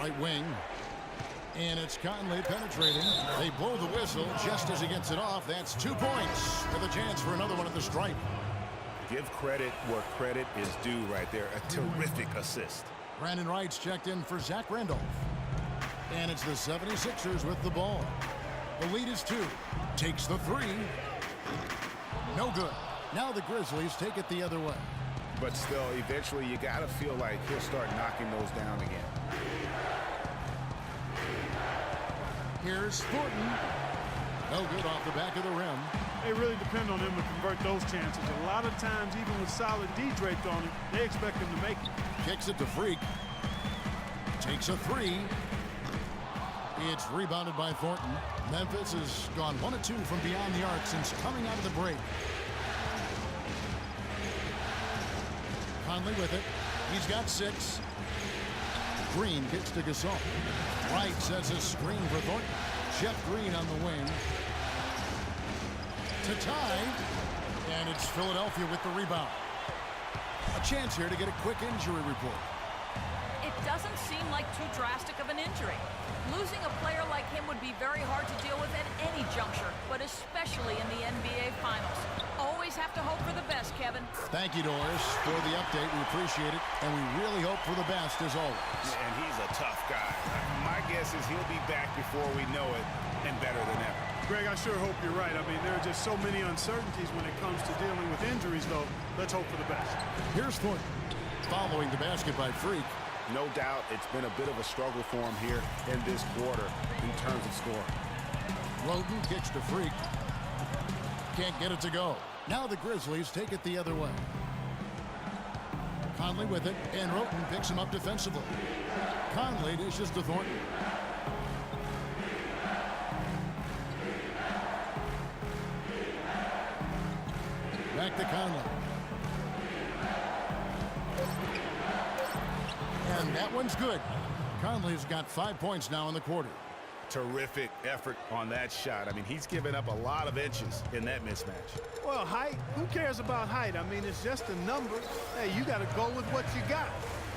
Right wing. And it's Conley penetrating. They blow the whistle just as he gets it off. That's 2 points with a chance for another one at the stripe. Give credit where credit is due right there. A terrific assist. Brandon Wright's checked in for Zach Randolph. And it's the 76ers with the ball. The lead is 2. Takes the 3. No good. Now the Grizzlies take it the other way. But still, eventually you got to feel like he'll start knocking those down again. Here's Thornton. No good off the back of the rim. They really depend on him to convert those chances. A lot of times, even with solid D draped on him, they expect him to make it. Kicks it to Freak. Takes a 3. It's rebounded by Thornton. Memphis has gone 1 of 2 from beyond the arc since coming out of the break. Conley with it. He's got 6. Green kicks to Gasol. Wright sets a screen for Thornton. Jeff Green on the wing. To tie. And it's Philadelphia with the rebound. A chance here to get a quick injury report. It doesn't seem like too drastic of an injury. Losing a player like him would be very hard to deal with at any juncture, but especially in the NBA Finals. Always have to hope for the best, Kevin. Thank you, Doris, for the update. We appreciate it, and we really hope for the best, as always. And he's a tough guy. My guess is he'll be back before we know it, and better than ever. Greg, I sure hope you're right. I mean, there are just so many uncertainties when it comes to dealing with injuries, though. Let's hope for the best. Here's Thornton. Following the basket by Freak. No doubt it's been a bit of a struggle for him here in this quarter in terms of scoring. Roden kicks to Freak. Can't get it to go. Now the Grizzlies take it the other way. Conley with it, and Roden picks him up defensively. Conley dishes to Thornton. Back to Conley. And that one's good. Conley's got 5 points now in the quarter. Terrific effort on that shot. I mean, he's given up a lot of inches in that mismatch. Well, height, who cares about height? I mean, it's just a number. Hey, you got to go with what you got.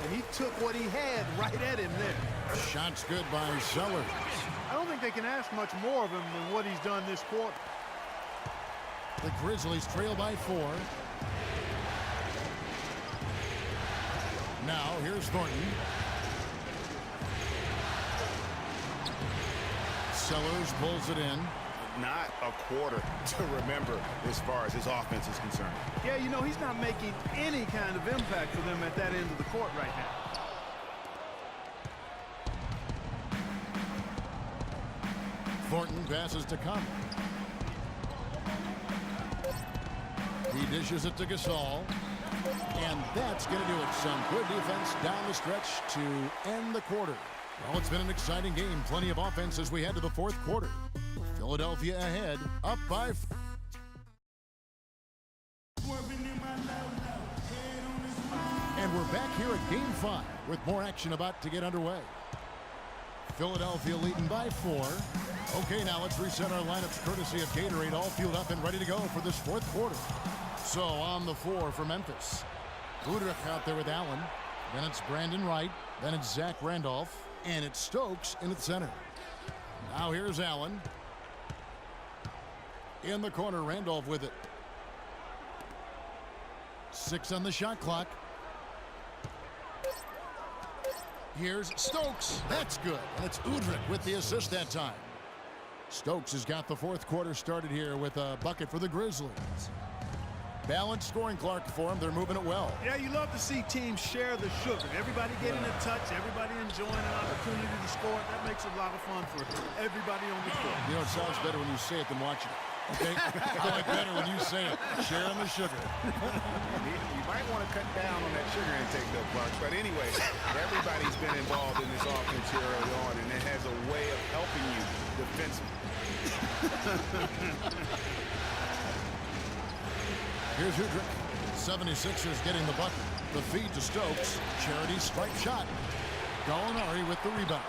And he took what he had right at him there. Shot's good by Sellers. I don't think they can ask much more of him than what he's done this quarter. The Grizzlies trail by 4. Now, here's Thornton. Sellers pulls it in. Not a quarter to remember as far as his offense is concerned. Yeah, you know, he's not making any kind of impact for them at that end of the court right now. Thornton passes to Conley. He dishes it to Gasol. And that's going to do it. Some good defense down the stretch to end the quarter. Well, it's been an exciting game. Plenty of offense as we head to the fourth quarter. Philadelphia ahead, up by 4. And we're back here at Game 5 with more action about to get underway. Philadelphia leading by 4. Okay, now let's reset our lineups courtesy of Gatorade, all fueled up and ready to go for this fourth quarter. So on the floor for Memphis. Udrich out there with Allen. Then it's Brandon Wright. Then it's Zach Randolph. And it's Stokes in the center. Now here's Allen. In the corner, Randolph with it. 6 on the shot clock. Here's Stokes. That's good. And it's Udrich with the assist that time. Stokes has got the fourth quarter started here with a bucket for the Grizzlies. Balanced scoring, Clark, for them. They're moving it well. Yeah, you love to see teams share the sugar. Everybody getting a touch, everybody enjoying an opportunity to score. That makes it a lot of fun for everybody on the court. You know, it sounds better when you say it than watch it. Okay? I like better when you say it. Sharing the sugar. You might want to cut down on that sugar intake, though, Clark. But anyway, everybody's been involved in this offense here early on, and it has a way of helping you defensively. Here's Udrich. 76ers getting the bucket. The feed to Stokes. Charity stripe shot. Gallinari with the rebound.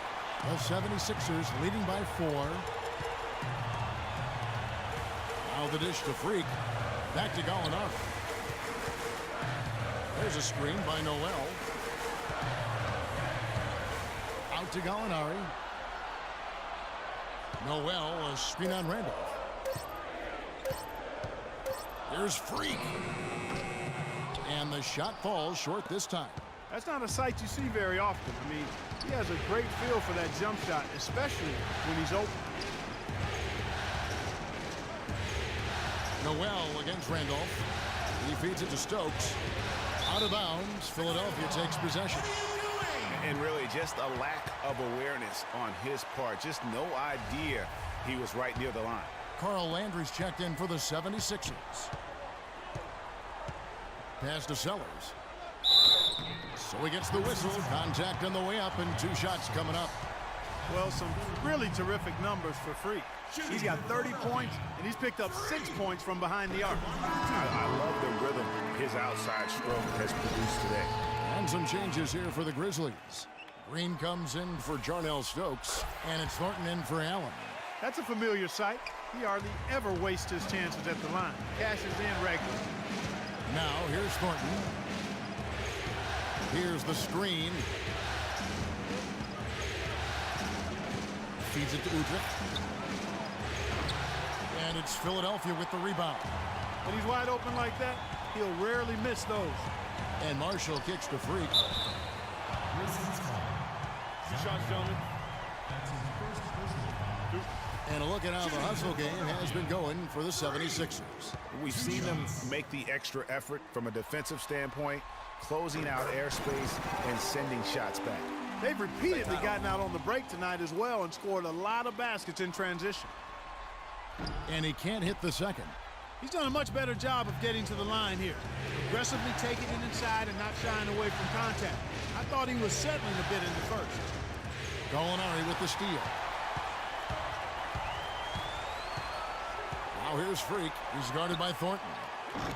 The 76ers leading by 4. Now the dish to Freak. Back to Gallinari. There's a screen by Noel. Out to Gallinari. Noel, a screen on Randolph. Here's Freak. And the shot falls short this time. That's not a sight you see very often. I mean, he has a great feel for that jump shot, especially when he's open. Noel against Randolph. He feeds it to Stokes. Out of bounds. Philadelphia takes possession. And really just a lack of awareness on his part. Just no idea he was right near the line. Carl Landry's checked in for the 76ers. Pass to Sellers. So he gets the whistle. Contact on the way up and 2 shots coming up. Well, some really terrific numbers for Freak. He's got 30 points, and he's picked up 6 points from behind the arc. I love the rhythm his outside stroke has produced today. And some changes here for the Grizzlies. Green comes in for Jarnell Stokes, and it's Thornton in for Allen. That's a familiar sight. He hardly ever wastes his chances at the line. Cashes in regularly. Now, here's Thornton. Here's the screen. Feeds it to Udrih. And it's Philadelphia with the rebound. When he's wide open like that, he'll rarely miss those. And Marshall kicks to Freak. Shots, gentlemen. And a look at how the hustle game has been going for the 76ers. We've seen them make the extra effort from a defensive standpoint, closing out airspace and sending shots back. They've repeatedly gotten out on the break tonight as well and scored a lot of baskets in transition. And he can't hit the second. He's done a much better job of getting to the line here. Aggressively taking it inside and not shying away from contact. I thought he was settling a bit in the first. Gallinari with the steal. Now here's Freak. He's guarded by Thornton.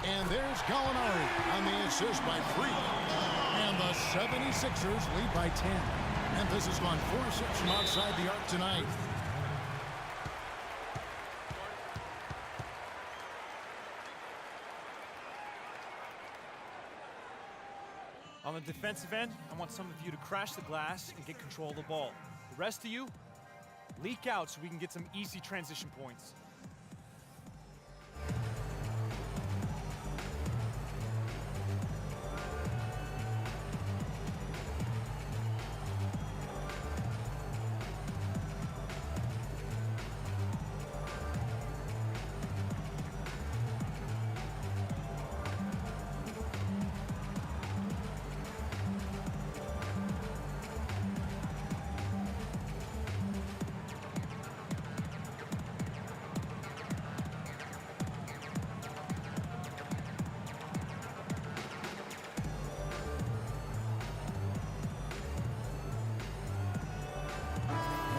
And there's Gallinari on the assist by Freak. And the 76ers lead by 10. Memphis has gone 4-6 from outside the arc tonight. On the defensive end, I want some of you to crash the glass and get control of the ball. The rest of you, leak out so we can get some easy transition points.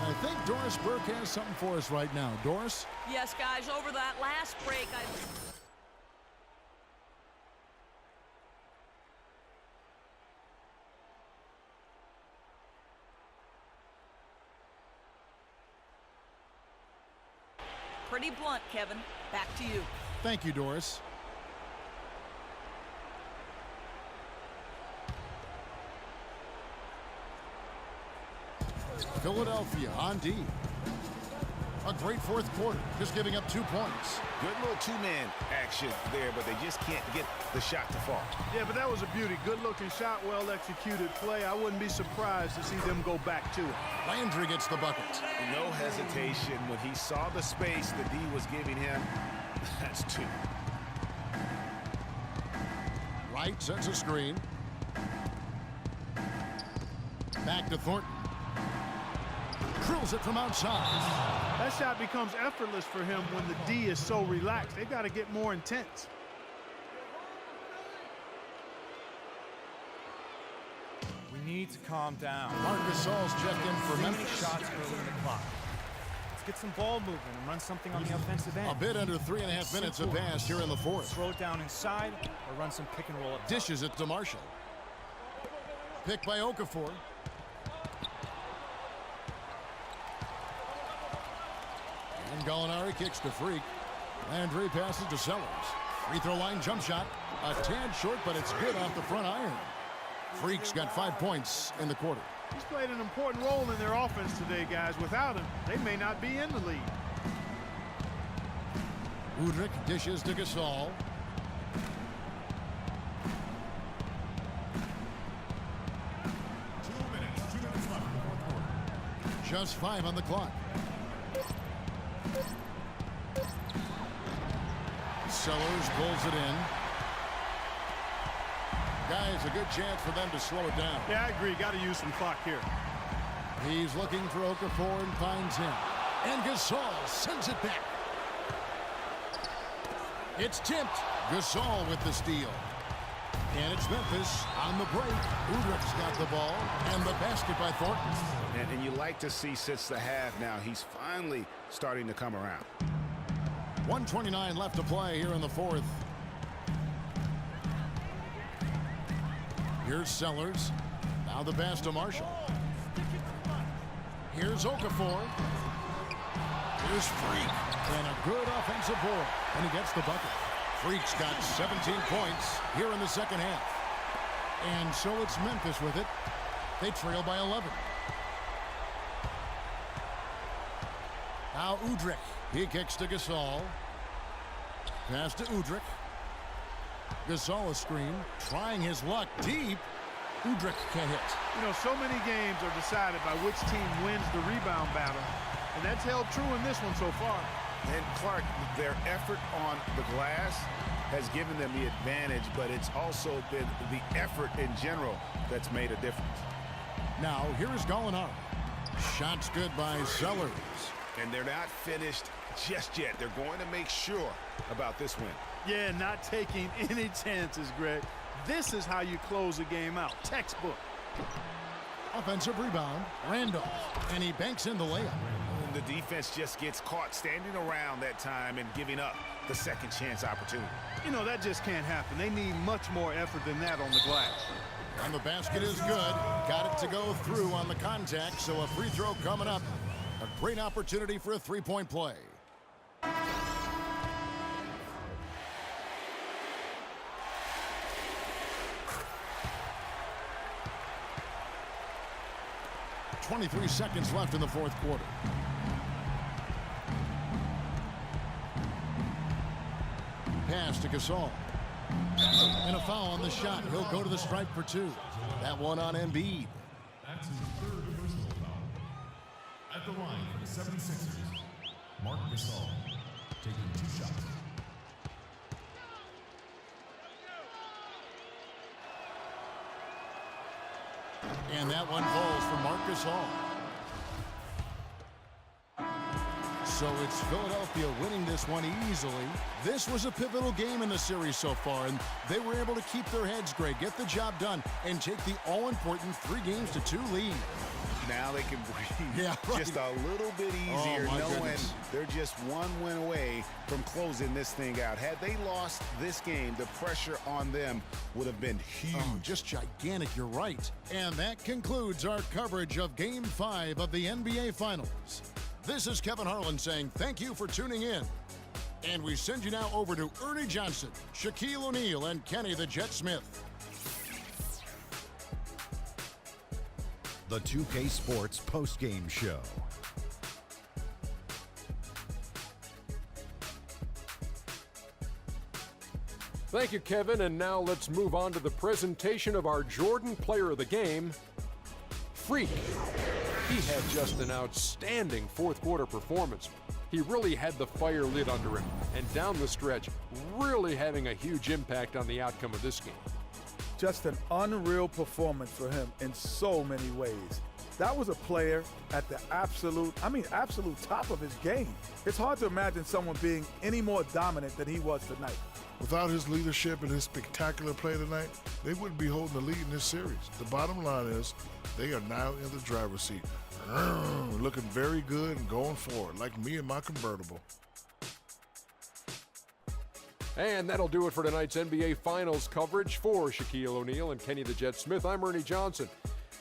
I think Doris Burke has something for us right now. Doris? Yes, guys, over that last break, pretty blunt, Kevin. Back to you. Thank you, Doris. Philadelphia on D. A great fourth quarter, just giving up 2 points. Good little two-man action there, but they just can't get the shot to fall. Yeah, but that was a beauty. Good-looking shot, well-executed play. I wouldn't be surprised to see them go back to it. Landry gets the bucket. No hesitation when he saw the space that D was giving him. That's 2. Wright sets a screen. Back to Thornton. Drills it from outside. That shot becomes effortless for him when the D is so relaxed. They've got to get more intense. We need to calm down. Marc Gasol's checked in for Too many Memphis. shots early in the clock. Let's get some ball movement and run something on the offensive end. A bit under 3.5 minutes have passed here in the fourth. Throw it down inside or run some pick and roll up top. Dishes it to Marshall. Picked by Okafor. And Gallinari kicks to Freak. Landry passes to Sellers. Free throw line jump shot. A tad short, but it's good off the front iron. Freak's got 5 points in the quarter. He's played an important role in their offense today, guys. Without him, they may not be in the lead. Udrih dishes to Gasol. Just 5 on the clock. Sellers pulls it in. Guys, a good chance for them to slow it down. Yeah, I agree. Got to use some clock here. He's looking for Okafor and finds him. And Gasol sends it back. It's tipped. Gasol with the steal. And it's Memphis on the break. Udrich's got the ball and the basket by Thornton. And you like to see since the half now, he's finally starting to come around. 1:29 left to play here in the fourth. Here's Sellers. Now the pass to Marshall. Here's Okafor. Here's Freak. And a good offensive board. And he gets the bucket. Freak's got 17 points here in the second half. And so it's Memphis with it. They trail by 11. Now Udrih. He kicks to Gasol. Pass to Udrih. Gasol a screen. Trying his luck deep. Udrih can't hit. You know, so many games are decided by which team wins the rebound battle. And that's held true in this one so far. And Clark, their effort on the glass has given them the advantage, but it's also been the effort in general that's made a difference. Now, here is Gallinari. Shots good by Sellers. And they're not finished just yet. They're going to make sure about this win. Yeah, not taking any chances, Greg. This is how you close a game out. Textbook. Offensive rebound. Randolph. And he banks in the layup. And the defense just gets caught standing around that time and giving up the second chance opportunity. You know, that just can't happen. They need much more effort than that on the glass. And the basket is good. Got it to go through on the contact, so a free throw coming up. A great opportunity for a three-point play. .23 seconds left in the fourth quarter. Pass to Gasol. And a foul on the shot. He'll go to the stripe for 2. That one on Embiid. That's his third personal foul. At the line for the 76ers, Marc Gasol, taking 2 shots. And that one falls for Marc Gasol. So it's Philadelphia winning this one easily. This was a pivotal game in the series so far, and they were able to keep their heads straight, get the job done, and take the all-important 3-2 lead. Now they can breathe Yeah, right. just a little bit easier, my knowing goodness. they're just one win away from closing this thing out. Had they lost this game, the pressure on them would have been huge. Oh, just gigantic, you're right. And that concludes our coverage of Game 5 of the NBA Finals. This is Kevin Harlan saying thank you for tuning in. And we send you now over to Ernie Johnson, Shaquille O'Neal, and Kenny the Jet Smith. The 2K Sports postgame show. Thank you, Kevin, and now let's move on to the presentation of our Jordan Player of the Game, Freak. He had just an outstanding fourth quarter performance. He really had the fire lit under him, and down the stretch, really having a huge impact on the outcome of this game. Just an unreal performance for him in so many ways. That was a player at the absolute top of his game. It's hard to imagine someone being any more dominant than he was tonight. Without his leadership and his spectacular play tonight, they wouldn't be holding the lead in this series. The bottom line is they are now in the driver's seat. Looking very good and going forward, like me and my convertible. And that'll do it for tonight's NBA Finals coverage. For Shaquille O'Neal and Kenny the Jet Smith, I'm Ernie Johnson.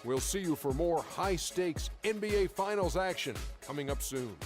We'll see you for more high-stakes NBA Finals action coming up soon.